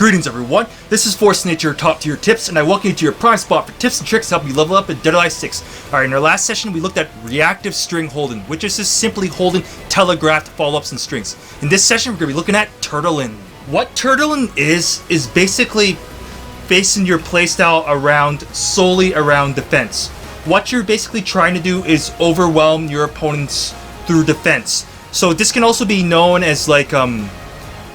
Greetings everyone, this is Force Nature Top Tier Tips, and I welcome you to your prime spot for tips and tricks to help you level up in DOA6. Alright, in our last session we looked at reactive string holding, which is just simply holding telegraphed follow-ups and strings. In this session we're going to be looking at turtling. What turtling is basically basing your playstyle solely around defense. What you're basically trying to do is overwhelm your opponents through defense. So this can also be known as like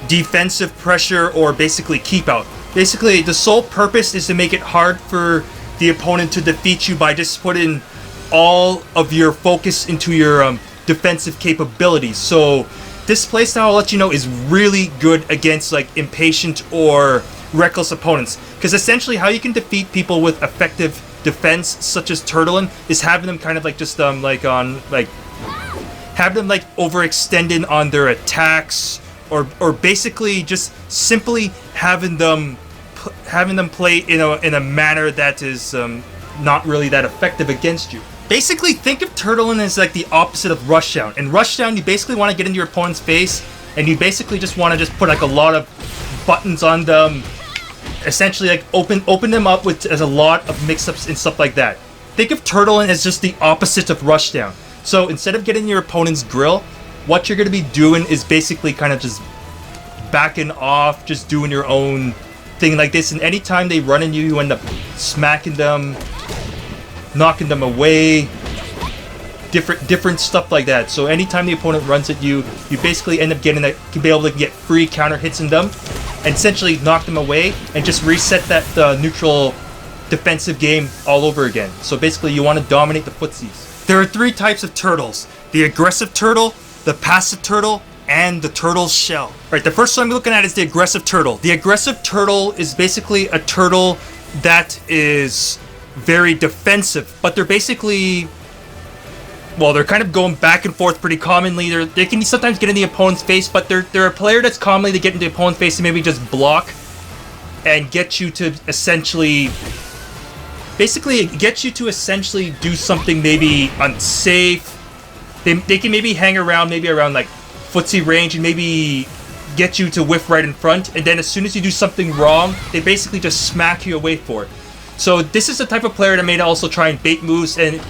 defensive pressure or basically keep out. Basically the sole purpose is to make it hard for the opponent to defeat you by just putting all of your focus into your defensive capabilities. So this playstyle, I'll let you know, is really good against like impatient or reckless opponents, because essentially how you can defeat people with effective defense such as turtling is having them kind of like just have them like overextending on their attacks, or basically just simply having them play in a manner that is not really that effective against you. Basically, think of turtling as like the opposite of rushdown. In rushdown, you basically want to get into your opponent's face, and you basically just want to just put like a lot of buttons on them, essentially like open them up with as a lot of mix-ups and stuff like that. Think of turtling as just the opposite of rushdown. So instead of getting your opponent's grill, what you're going to be doing is basically kind of just backing off, just doing your own thing like this, and anytime they run in you, you end up smacking them, knocking them away, different stuff like that. So anytime the opponent runs at you, you basically end up getting be able to get free counter hits in them, and essentially knock them away, and just reset that neutral defensive game all over again. So basically you want to dominate the footsies. There are three types of turtles: the aggressive turtle, the passive turtle, and the turtle's shell. Right, the first one I'm looking at is the aggressive turtle. The aggressive turtle is basically a turtle that is very defensive, but they're basically, well, they're kind of going back and forth pretty commonly. They can sometimes get in the opponent's face, but they're a player that's commonly to get into the opponent's face and maybe just block and get you to essentially do something maybe unsafe. They can maybe hang around, maybe around like footsie range, and maybe get you to whiff right in front, and then as soon as you do something wrong, they basically just smack you away for it. So this is the type of player that may also try and bait moves and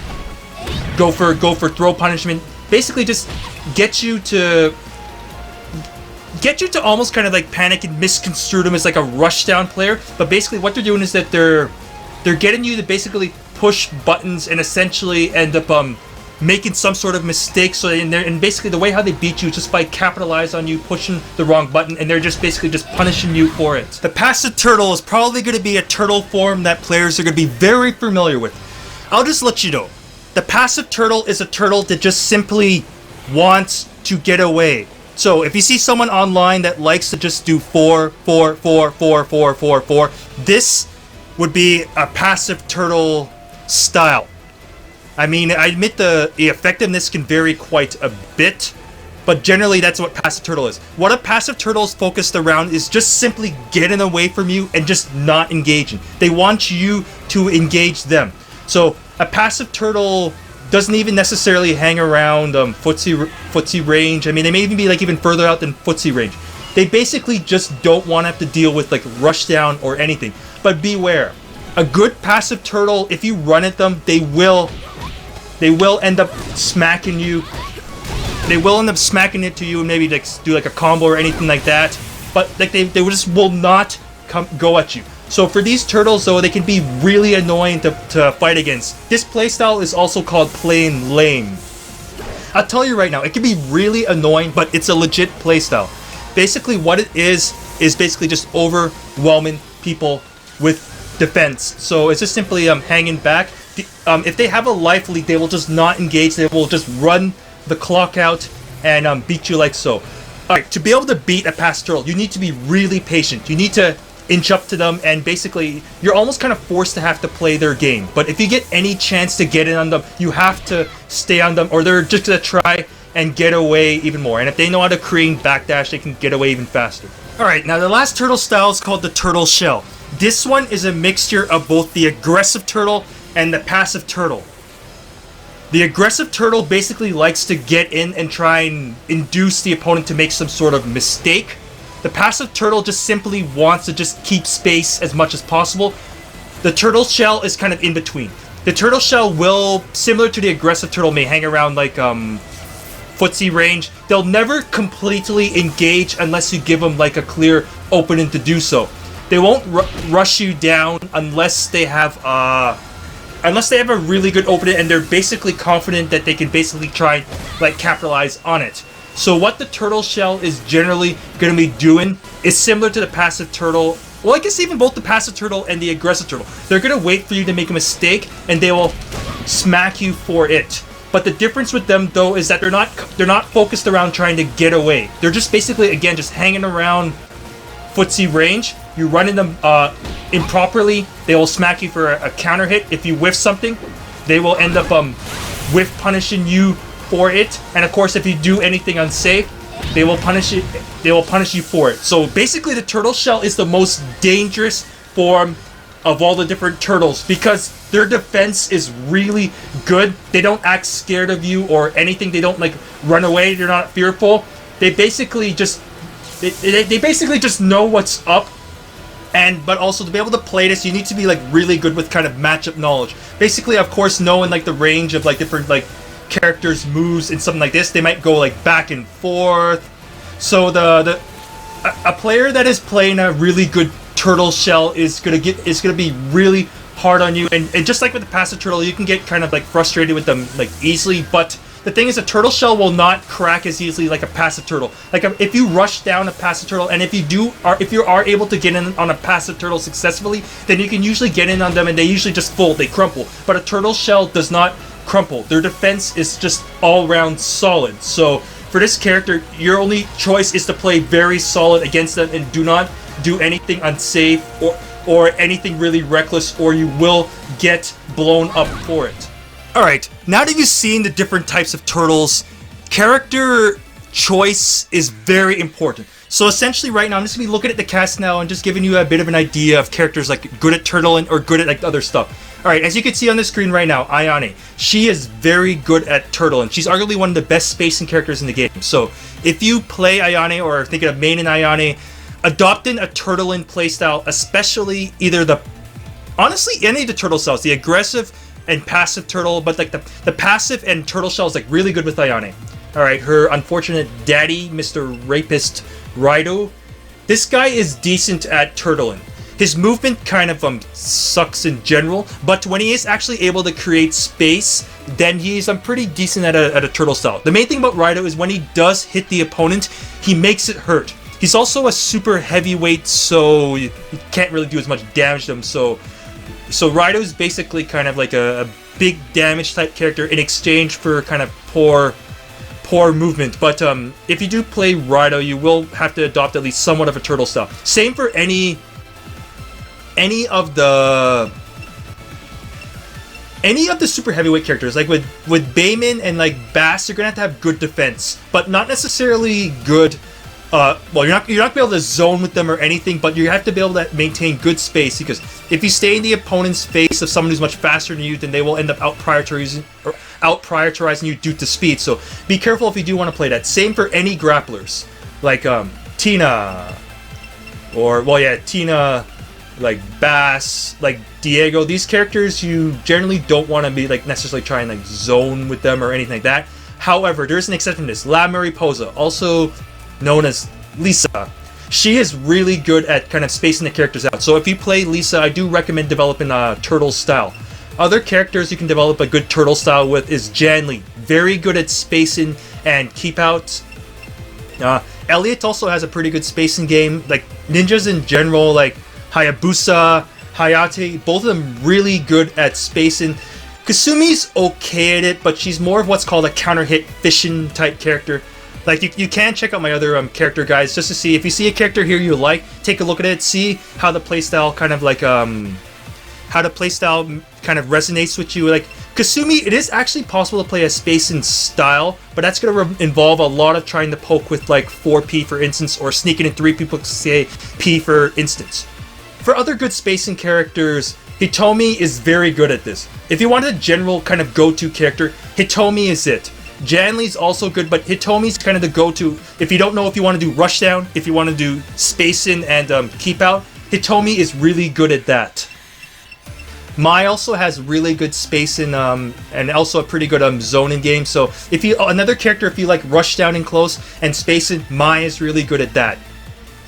go for throw punishment. Basically just get you to almost kind of like panic and misconstrue them as like a rushdown player. But basically what they're doing is that they're getting you to basically push buttons and essentially end up making some sort of mistake. So and basically the way how they beat you is just by capitalize on you pushing the wrong button, and they're just basically just punishing you for it. The passive turtle is probably going to be a turtle form that players are going to be very familiar with. I'll just let you know. The passive turtle is a turtle that just simply wants to get away. So if you see someone online that likes to just do 4, 4, 4, 4, 4, 4, 4, this would be a passive turtle style. I mean, I admit the effectiveness can vary quite a bit, but generally that's what passive turtle is. What a passive turtle is focused around is just simply getting away from you and just not engaging. They want you to engage them. So a passive turtle doesn't even necessarily hang around footsie range. I mean, they may even be like even further out than footsie range. They basically just don't want to have to deal with like rushdown or anything. But beware, a good passive turtle, if you run at them, they will end up smacking you. They will end up smacking it to you and maybe like do like a combo or anything like that. But like they just will not go at you. So for these turtles though, they can be really annoying to fight against. This playstyle is also called playing lame. I'll tell you right now, it can be really annoying, but it's a legit playstyle. Basically what it is basically just overwhelming people with defense. So it's just simply hanging back. If they have a life leak, they will just not engage. They will just run the clock out and beat you like so. Alright, to be able to beat a passive turtle, you need to be really patient. You need to inch up to them, and basically you're almost kind of forced to have to play their game. But if you get any chance to get in on them, you have to stay on them, or they're just going to try and get away even more. And if they know how to Korean backdash, they can get away even faster. Alright, now the last turtle style is called the turtle shell. This one is a mixture of both the aggressive turtle and the passive turtle. The aggressive turtle basically likes to get in and try and induce the opponent to make some sort of mistake, The passive turtle just simply wants to just keep space as much as possible. The turtle shell is kind of in between. The turtle shell will, similar to the aggressive turtle, may hang around like footsie range. They'll never completely engage unless you give them like a clear opening to do so. They won't rush you down unless they have a really good opening and they're basically confident that they can basically try and like capitalize on it. So what the turtle shell is generally going to be doing is similar to the passive turtle. Well, I guess even both the passive turtle and the aggressive turtle. They're going to wait for you to make a mistake and they will smack you for it. But the difference with them though is that they're not focused around trying to get away. They're just basically, again, just hanging around footsie range. You run in them improperly, they will smack you for a counter hit. If you whiff something, they will end up whiff punishing you for it. And of course, if you do anything unsafe, they will punish it. They will punish you for it. So basically, the turtle shell is the most dangerous form of all the different turtles because their defense is really good. They don't act scared of you or anything. They don't like run away. They're not fearful. They basically just they basically just know what's up. But also to be able to play this, you need to be like really good with kind of matchup knowledge. Basically, of course, knowing like the range of like different like characters' moves and something like this. They might go like back and forth. So a player that is playing a really good turtle shell is gonna be really hard on you. And just like with the passive turtle, you can get kind of like frustrated with them like easily. But the thing is, a turtle shell will not crack as easily like a passive turtle. Like if you rush down a passive turtle, and if you are able to get in on a passive turtle successfully, then you can usually get in on them, and they usually just fold, they crumple. But a turtle shell does not crumple. Their defense is just all around solid. So for this character, your only choice is to play very solid against them, and do not do anything unsafe or anything really reckless, or you will get blown up for it. Alright, now that you've seen the different types of turtles, character choice is very important. So essentially right now, I'm just going to be looking at the cast now and just giving you a bit of an idea of characters like good at turtling or good at like other stuff. Alright, as you can see on the screen right now, Ayane. She is very good at turtling. She's arguably one of the best spacing characters in the game. So if you play Ayane or thinking of main in Ayane, adopting a turtling playstyle, especially honestly, any of the turtle styles, the aggressive and passive turtle, but like the passive and turtle shell is like really good with Ayane. Alright, her unfortunate daddy, Mr. Rapist Rido. This guy is decent at turtling. His movement kind of sucks in general, but when he is actually able to create space, then he's pretty decent at a turtle style. The main thing about Rido is when he does hit the opponent, he makes it hurt. He's also a super heavyweight, so you can't really do as much damage to him. So Rido's basically kind of like a big damage type character in exchange for kind of poor movement. But if you do play Rido, you will have to adopt at least somewhat of a turtle style. Same for any of the super heavyweight characters. Like with Bayman and like Bass, you're gonna have good defense, but not necessarily good. Well, you're not gonna be able to zone with them or anything, but you have to be able to maintain good space, because if you stay in the opponent's face of someone who's much faster than you, then they will end up out prioritizing you due to speed. So be careful if you do want to play that. Same for any grapplers, like Tina, or Tina, like Bass, like Diego. These characters you generally don't want to be like necessarily trying like zone with them or anything like that. However, there's an exception to this. La Mariposa, also known as Lisa. She is really good at kind of spacing the characters out. So if you play Lisa, I do recommend developing a turtle style. Other characters you can develop a good turtle style with is Janli. Very good at spacing and keepout. Elliot also has a pretty good spacing game. Like ninjas in general, like Hayabusa, Hayate, both of them really good at spacing. Kasumi's okay at it, but she's more of what's called a counter hit fishing type character. Like you can check out my other character guides just to see if you see a character here you like, take a look at it, see how the playstyle kind of like resonates with you. Like Kasumi, it is actually possible to play a spacing style, but that's going to involve a lot of trying to poke with like 4P for instance, or sneaking in 3 people to say P for instance. For other good spacing characters, Hitomi is very good at this. If you want a general kind of go-to character, Hitomi is it. Janley's also good, but Hitomi's kind of the go-to if you don't know if you want to do rushdown, if you want to do space in and keep out. Hitomi is really good at that. Mai also has really good space in and also a pretty good zone in game. So if you another character, if you like rush down and close and space in, Mai is really good at that.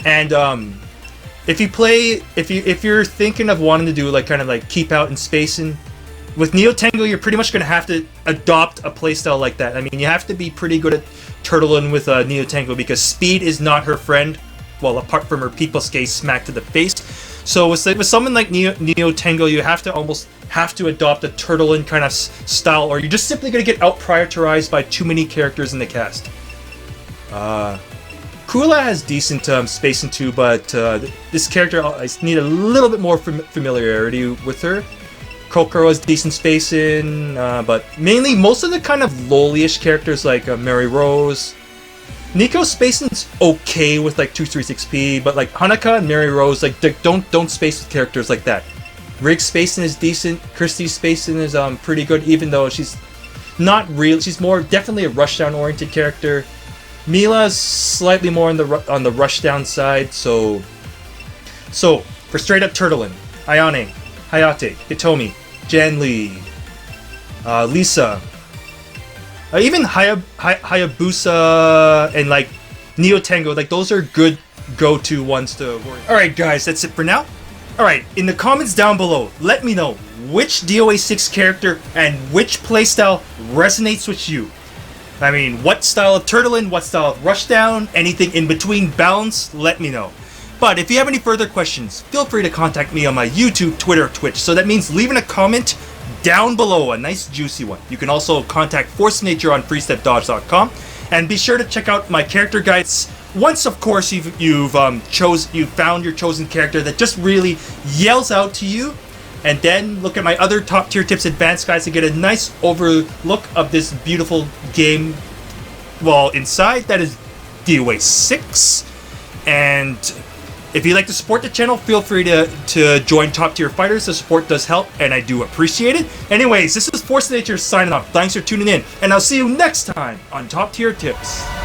And if you're thinking of wanting to do like kind of like keep out and space in, with Neo Tango you're pretty much gonna have to adopt a playstyle like that. I mean, you have to be pretty good at turtling with Neo Tango because speed is not her friend. Well, apart from her people's gaze smack to the face. So with someone like Neo Tango, you almost have to adopt a turtle-in kind of style, or you're just simply going to get out-prioritized by too many characters in the cast. Kula has decent spacing too, but this character, I need a little bit more familiarity with her. Kokoro has decent spacing, but mainly most of the kind of lowly-ish characters like Mary Rose. Nico's spacing's okay with like 236p, but like Hanaka and Mary Rose, like don't space with characters like that. Rig's spacing is decent. Christie's spacing is pretty good, even though she's not real. She's definitely a rushdown oriented character. Mila's slightly more on the rushdown side. So for straight up turtling, Ayane, Hayate, Hitomi, Janley, Lisa. Even Hayabusa and like Neo Tango, like those are good go-to ones to worry. Alright guys, that's it for now. Alright, in the comments down below, let me know which DOA6 character and which playstyle resonates with you. I mean, what style of turtle-in, what style of rushdown, anything in between balance, let me know. But if you have any further questions, feel free to contact me on my YouTube, Twitter, Twitch. So that means leaving a comment down below, a nice juicy one. You can also contact Force Nature on freestepdodge.com, and be sure to check out my character guides. Once, of course, you've found your chosen character that just really yells out to you, and then look at my other top tier tips advanced guides to get a nice overlook of this beautiful game. Well, inside that is DOA6, and if you'd like to support the channel, feel free to join Top Tier Fighters. The support does help, and I do appreciate it. Anyways, this is Force Nature signing off. Thanks for tuning in, and I'll see you next time on Top Tier Tips.